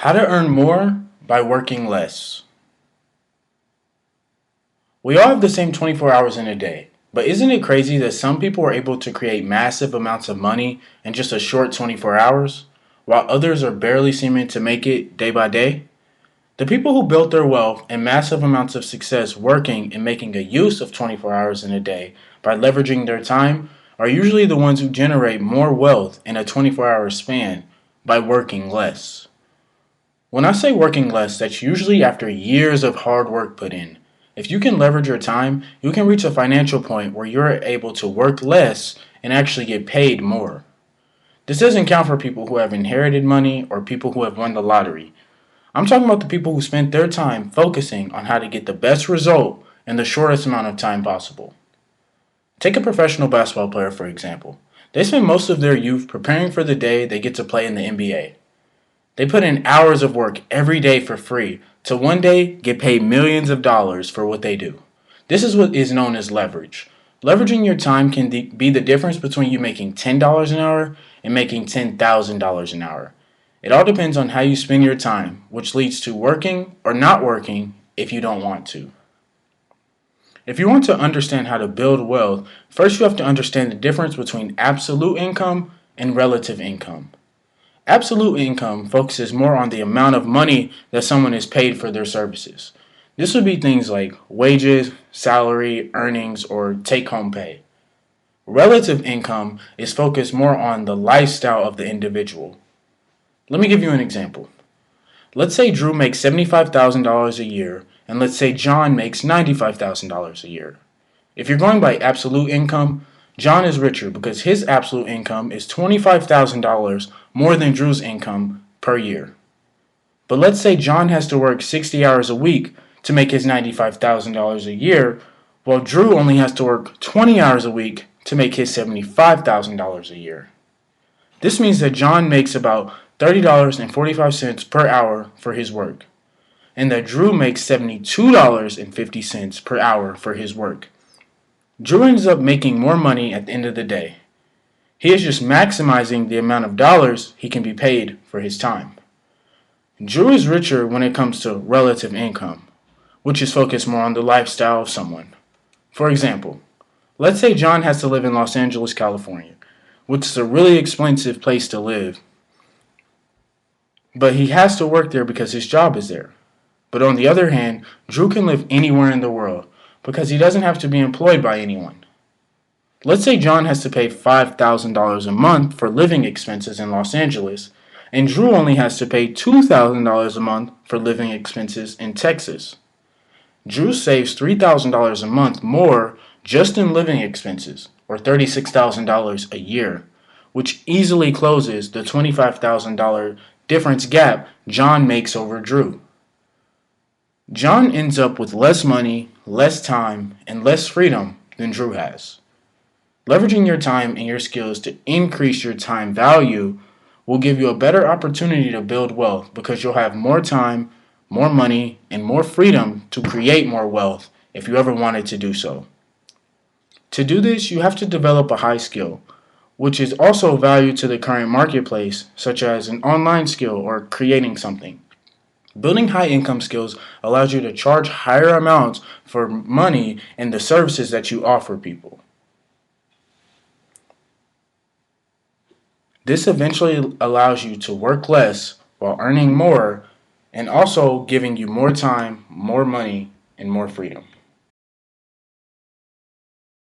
How to earn more by working less. We all have the same 24 hours in a day, but isn't it crazy that some people are able to create massive amounts of money in just a short 24 hours, while others are barely seeming to make it day by day? The people who built their wealth and massive amounts of success working and making a use of 24 hours in a day by leveraging their time are usually the ones who generate more wealth in a 24-hour span by working less. When I say working less, that's usually after years of hard work put in. If you can leverage your time, you can reach a financial point where you're able to work less and actually get paid more. This doesn't count for people who have inherited money or people who have won the lottery. I'm talking about the people who spent their time focusing on how to get the best result in the shortest amount of time possible. Take a professional basketball player, for example. They spend most of their youth preparing for the day they get to play in the NBA. They put in hours of work every day for free to one day get paid millions of dollars for what they do. This is what is known as leverage. Leveraging your time can be the difference between you making $10 an hour and making $10,000 an hour. It all depends on how you spend your time, which leads to working or not working if you don't want to. If you want to understand how to build wealth, first you have to understand the difference between absolute income and relative income. Absolute income focuses more on the amount of money that someone is paid for their services. This would be things like wages, salary, earnings, or take-home pay. Relative income is focused more on the lifestyle of the individual. Let me give you an example. Let's say Drew makes $75,000 a year, and let's say John makes $95,000 a year. If you're going by absolute income, John is richer because his absolute income is $25,000 more than Drew's income per year. But let's say John has to work 60 hours a week to make his $95,000 a year, while Drew only has to work 20 hours a week to make his $75,000 a year. This means that John makes about $30.45 per hour for his work, and that Drew makes $72.50 per hour for his work. Drew ends up making more money at the end of the day. He is just maximizing the amount of dollars he can be paid for his time. Drew is richer when it comes to relative income, which is focused more on the lifestyle of someone. For example, let's say John has to live in Los Angeles, California, which is a really expensive place to live, but he has to work there because his job is there. But on the other hand, Drew can live anywhere in the world because he doesn't have to be employed by anyone. Let's say John has to pay $5,000 a month for living expenses in Los Angeles, and Drew only has to pay $2,000 a month for living expenses in Texas. Drew saves $3,000 a month more just in living expenses, or $36,000 a year, which easily closes the $25,000 difference gap John makes over Drew. John ends up with less money, less time, and less freedom than Drew has. Leveraging your time and your skills to increase your time value will give you a better opportunity to build wealth because you'll have more time, more money, and more freedom to create more wealth if you ever wanted to do so. To do this, you have to develop a high skill, which is also valued to the current marketplace, such as an online skill or creating something. Building high income skills allows you to charge higher amounts for money and the services that you offer people. This eventually allows you to work less while earning more and also giving you more time, more money, and more freedom.